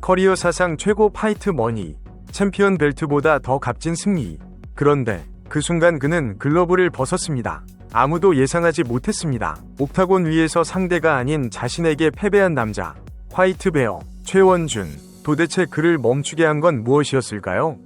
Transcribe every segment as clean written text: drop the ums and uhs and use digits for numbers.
커리어 사상 최고 파이트 머니, 챔피언 벨트보다 더 값진 승리. 그런데 그 순간 그는 글러브를 벗었습니다. 아무도 예상하지 못했습니다. 옥타곤 위에서 상대가 아닌 자신에게 패배한 남자, 화이트베어, 최원준. 도대체 그를 멈추게 한 건 무엇이었을까요?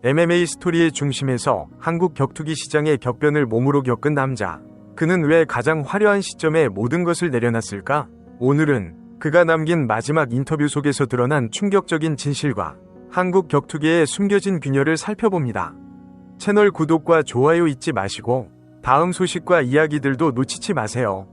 MMA 스토리의 중심에서 한국 격투기 시장의 격변을 몸으로 겪은 남자. 그는 왜 가장 화려한 시점에 모든 것을 내려놨을까? 오늘은 그가 남긴 마지막 인터뷰 속에서 드러난 충격적인 진실과 한국 격투계의 숨겨진 균열을 살펴봅니다. 채널 구독과 좋아요 잊지 마시고 다음 소식과 이야기들도 놓치지 마세요.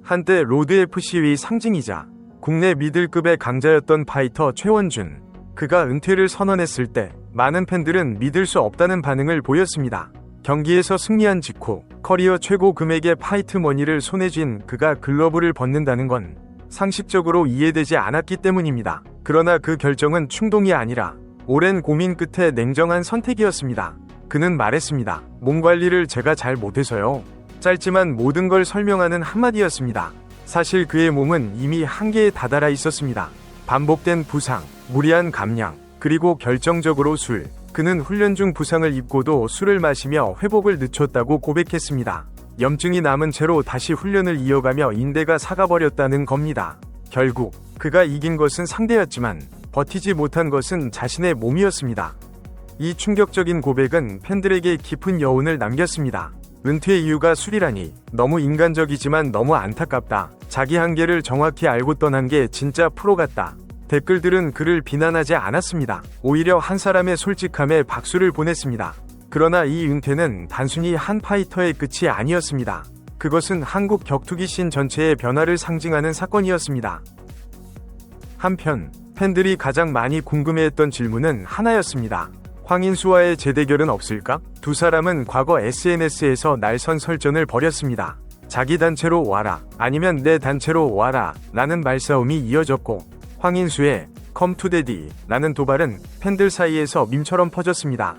한때 로드FC의 상징이자 국내 미들급의 강자였던 파이터 최원준. 그가 은퇴를 선언했을 때 많은 팬들은 믿을 수 없다는 반응을 보였습니다. 경기에서 승리한 직후 커리어 최고 금액의 파이트 머니를 손에 쥔 그가 글러브를 벗는다는 건 상식적으로 이해되지 않았기 때문입니다. 그러나 그 결정은 충동이 아니라 오랜 고민 끝에 냉정한 선택이었습니다. 그는 말했습니다. 몸 관리를 제가 잘 못해서요. 짧지만 모든 걸 설명하는 한마디였습니다. 사실 그의 몸은 이미 한계에 다다라 있었습니다. 반복된 부상, 무리한 감량, 그리고 결정적으로 술. 그는 훈련 중 부상을 입고도 술을 마시며 회복을 늦췄다고 고백했습니다. 염증이 남은 채로 다시 훈련을 이어가며 인대가 삭아버렸다는 겁니다. 결국 그가 이긴 것은 상대였지만 버티지 못한 것은 자신의 몸이었습니다. 이 충격적인 고백은 팬들에게 깊은 여운을 남겼습니다. 은퇴 이유가 술이라니 너무 인간적이지만 너무 안타깝다. 자기 한계를 정확히 알고 떠난 게 진짜 프로 같다. 댓글들은 그를 비난하지 않았습니다. 오히려 한 사람의 솔직함에 박수를 보냈습니다. 그러나 이 은퇴는 단순히 한 파이터의 끝이 아니었습니다. 그것은 한국 격투기 씬 전체의 변화를 상징하는 사건이었습니다. 한편 팬들이 가장 많이 궁금해했던 질문은 하나였습니다. 황인수와의 재대결은 없을까? 두 사람은 과거 SNS에서 날선 설전을 벌였습니다. 자기 단체로 와라, 아니면 내 단체로 와라 라는 말싸움이 이어졌고 황인수의 Come to Daddy 라는 도발은 팬들 사이에서 밈처럼 퍼졌습니다.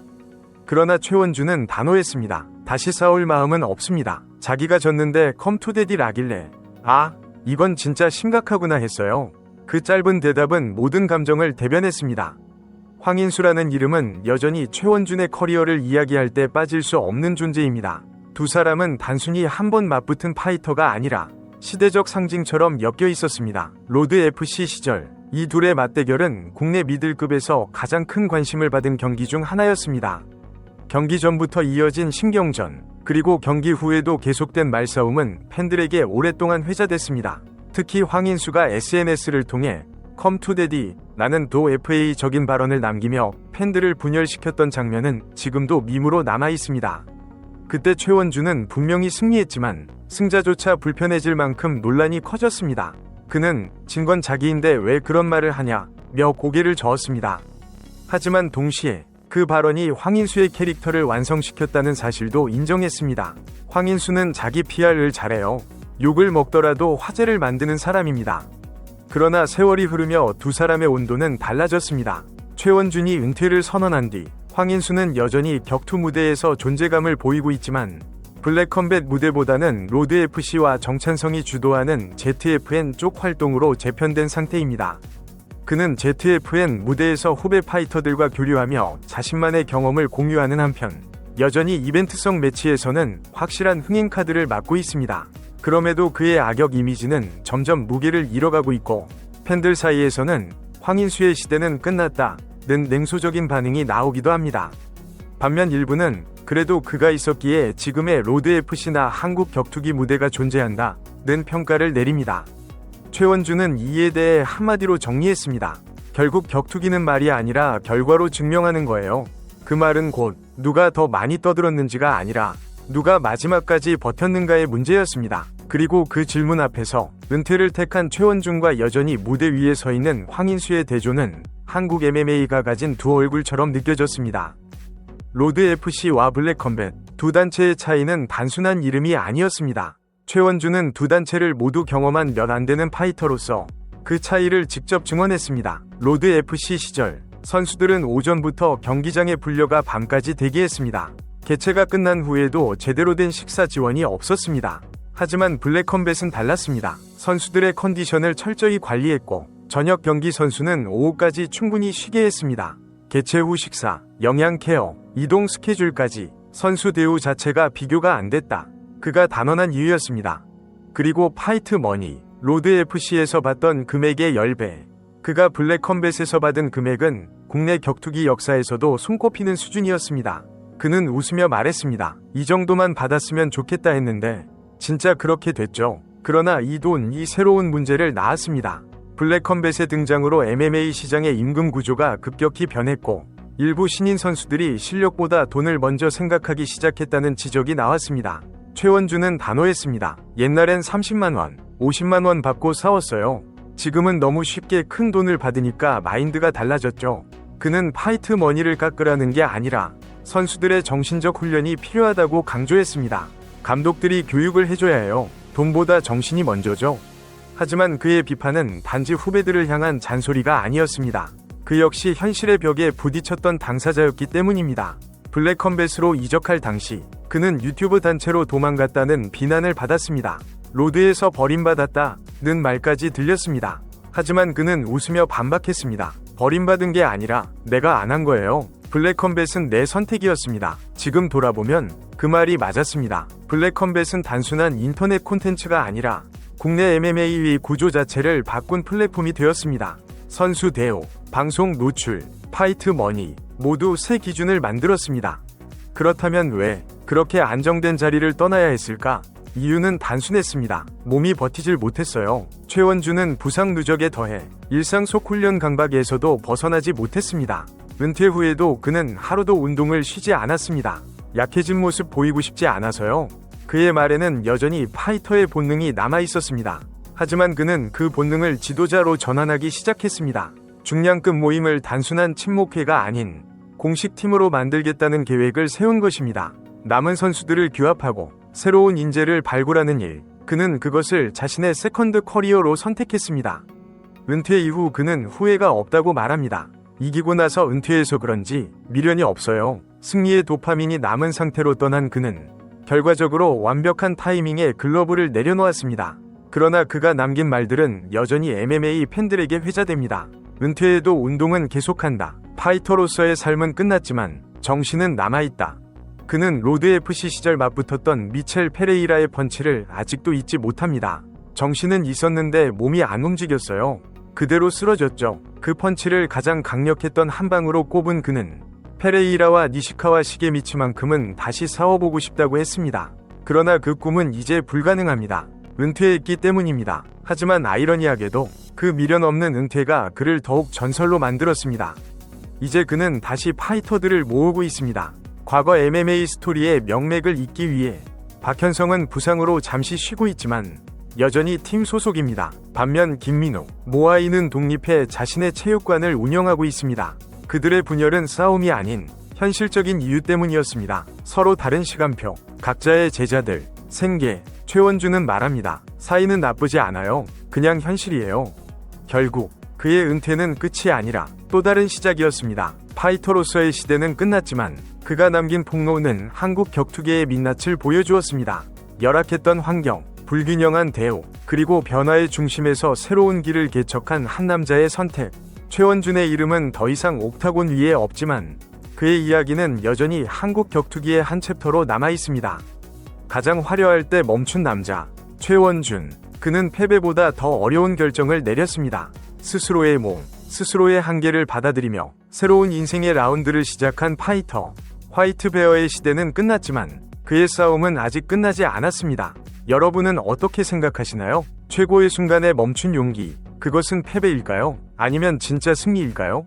그러나 최원준은 단호했습니다. 다시 싸울 마음은 없습니다. 자기가 졌는데 Come to Daddy 라길래 이건 진짜 심각하구나 했어요. 그 짧은 대답은 모든 감정을 대변했습니다. 황인수라는 이름은 여전히 최원준의 커리어를 이야기할 때 빠질 수 없는 존재입니다. 두 사람은 단순히 한 번 맞붙은 파이터가 아니라 시대적 상징처럼 엮여 있었습니다. 로드FC 시절 이 둘의 맞대결은 국내 미들급에서 가장 큰 관심을 받은 경기 중 하나였습니다. 경기 전부터 이어진 신경전, 그리고 경기 후에도 계속된 말싸움은 팬들에게 오랫동안 회자됐습니다. 특히 황인수가 SNS를 통해 Come to Daddy 라는 도 FA적인 발언을 남기며 팬들을 분열시켰던 장면은 지금도 밈으로 남아있습니다. 그때 최원준은 분명히 승리했지만 승자조차 불편해질 만큼 논란이 커졌습니다. 그는 진 건 자기인데 왜 그런 말을 하냐며 고개를 저었습니다. 하지만 동시에 그 발언이 황인수의 캐릭터를 완성시켰다는 사실도 인정했습니다. 황인수는 자기 PR을 잘해요. 욕을 먹더라도 화제를 만드는 사람입니다. 그러나 세월이 흐르며 두 사람의 온도는 달라졌습니다. 최원준이 은퇴를 선언한 뒤 황인수는 여전히 격투 무대에서 존재감을 보이고 있지만 블랙컴뱃 무대보다는 로드FC와 정찬성이 주도하는 ZFN 쪽 활동으로 재편된 상태입니다. 그는 ZFN 무대에서 후배 파이터들과 교류하며 자신만의 경험을 공유하는 한편 여전히 이벤트성 매치에서는 확실한 흥행 카드를 맡고 있습니다. 그럼에도 그의 악역 이미지는 점점 무게를 잃어가고 있고 팬들 사이에서는 황인수의 시대는 끝났다는 냉소적인 반응이 나오기도 합니다. 반면 일부는 그래도 그가 있었기에 지금의 로드FC나 한국 격투기 무대가 존재한다는 평가를 내립니다. 최원준은 이에 대해 한마디로 정리했습니다. 결국 격투기는 말이 아니라 결과로 증명하는 거예요. 그 말은 곧 누가 더 많이 떠들었는지가 아니라 누가 마지막까지 버텼는가의 문제였습니다. 그리고 그 질문 앞에서 은퇴를 택한 최원준과 여전히 무대 위에 서 있는 황인수의 대조는 한국 MMA가 가진 두 얼굴처럼 느껴졌습니다. 로드FC와 블랙컴뱃 두 단체의 차이는 단순한 이름이 아니었습니다. 최원준은 두 단체를 모두 경험한 몇 안 되는 파이터로서 그 차이를 직접 증언했습니다. 로드FC 시절 선수들은 오전부터 경기장에 불려가 밤까지 대기했습니다. 개최가 끝난 후에도 제대로 된 식사 지원이 없었습니다. 하지만 블랙컴뱃은 달랐습니다. 선수들의 컨디션을 철저히 관리했고 저녁 경기 선수는 오후까지 충분히 쉬게 했습니다. 개최 후 식사, 영양 케어, 이동 스케줄까지 선수 대우 자체가 비교가 안 됐다. 그가 단언한 이유였습니다. 그리고 파이트 머니, 로드 FC에서 받던 금액의 10배. 그가 블랙컴뱃에서 받은 금액은 국내 격투기 역사에서도 손꼽히는 수준이었습니다. 그는 웃으며 말했습니다. 이 정도만 받았으면 좋겠다 했는데 진짜 그렇게 됐죠. 그러나 이 새로운 문제를 낳았습니다. 블랙컴뱃의 등장으로 MMA 시장의 임금 구조가 급격히 변했고 일부 신인 선수들이 실력보다 돈을 먼저 생각하기 시작했다는 지적이 나왔습니다. 최원준은 단호했습니다. 옛날엔 30만원, 50만원 받고 싸웠어요. 지금은 너무 쉽게 큰 돈을 받으니까 마인드가 달라졌죠. 그는 파이트 머니를 깎으라는 게 아니라 선수들의 정신적 훈련이 필요하다고 강조했습니다. 감독들이 교육을 해줘야 해요. 돈보다 정신이 먼저죠. 하지만 그의 비판은 단지 후배들을 향한 잔소리가 아니었습니다. 그 역시 현실의 벽에 부딪혔던 당사자였기 때문입니다. 블랙컴뱃으로 이적할 당시 그는 유튜브 단체로 도망갔다는 비난을 받았습니다. 로드에서 버림받았다는 말까지 들렸습니다. 하지만 그는 웃으며 반박했습니다. 버림받은 게 아니라 내가 안 한 거예요. 블랙컴뱃은 내 선택이었습니다. 지금 돌아보면 그 말이 맞았습니다. 블랙컴뱃은 단순한 인터넷 콘텐츠가 아니라 국내 MMA 구조 자체를 바꾼 플랫폼이 되었습니다. 선수 대우, 방송 노출, 파이트 머니 모두 새 기준을 만들었습니다. 그렇다면 왜 그렇게 안정된 자리를 떠나야 했을까? 이유는 단순했습니다. 몸이 버티질 못했어요. 최원준은 부상 누적에 더해 일상 속 훈련 강박에서도 벗어나지 못했습니다. 은퇴 후에도 그는 하루도 운동을 쉬지 않았습니다. 약해진 모습 보이고 싶지 않아서요. 그의 말에는 여전히 파이터의 본능이 남아있었습니다. 하지만 그는 그 본능을 지도자로 전환하기 시작했습니다. 중량급 모임을 단순한 친목회가 아닌 공식 팀으로 만들겠다는 계획을 세운 것입니다. 남은 선수들을 규합하고 새로운 인재를 발굴하는 일. 그는 그것을 자신의 세컨드 커리어로 선택했습니다. 은퇴 이후 그는 후회가 없다고 말합니다. 이기고 나서 은퇴해서 그런지 미련이 없어요. 승리의 도파민이 남은 상태로 떠난 그는 결과적으로 완벽한 타이밍에 글러브를 내려놓았습니다. 그러나 그가 남긴 말들은 여전히 MMA 팬들에게 회자됩니다. 은퇴해도 운동은 계속한다. 파이터로서의 삶은 끝났지만 정신은 남아있다. 그는 로드 FC 시절 맞붙었던 미첼 페레이라의 펀치를 아직도 잊지 못합니다. 정신은 있었는데 몸이 안 움직였어요. 그대로 쓰러졌죠. 그 펀치를 가장 강력했던 한 방으로 꼽은 그는 페레이라와 니시카와 시게미츠만큼은 다시 싸워보고 싶다고 했습니다. 그러나 그 꿈은 이제 불가능합니다. 은퇴했기 때문입니다. 하지만 아이러니하게도 그 미련 없는 은퇴가 그를 더욱 전설로 만들었습니다. 이제 그는 다시 파이터들을 모으고 있습니다. 과거 MMA 스토리의 명맥을 잇기 위해 박현성은 부상으로 잠시 쉬고 있지만 여전히 팀 소속입니다. 반면 김민우, 모아이는 독립해 자신의 체육관을 운영하고 있습니다. 그들의 분열은 싸움이 아닌 현실적인 이유 때문이었습니다. 서로 다른 시간표, 각자의 제자들, 생계. 최원준은 말합니다. 사이는 나쁘지 않아요. 그냥 현실이에요. 결국 그의 은퇴는 끝이 아니라 또 다른 시작이었습니다. 파이터로서의 시대는 끝났지만 그가 남긴 폭로는 한국 격투계의 민낯을 보여주었습니다. 열악했던 환경, 불균형한 대우, 그리고 변화의 중심에서 새로운 길을 개척한 한 남자의 선택. 최원준의 이름은 더 이상 옥타곤 위에 없지만 그의 이야기는 여전히 한국 격투기의 한 챕터로 남아있습니다. 가장 화려할 때 멈춘 남자, 최원준. 그는 패배보다 더 어려운 결정을 내렸습니다. 스스로의 몸, 스스로의 한계를 받아들이며 새로운 인생의 라운드를 시작한 파이터. 화이트베어의 시대는 끝났지만 그의 싸움은 아직 끝나지 않았습니다. 여러분은 어떻게 생각하시나요? 최고의 순간에 멈춘 용기, 그것은 패배일까요? 아니면 진짜 승리일까요?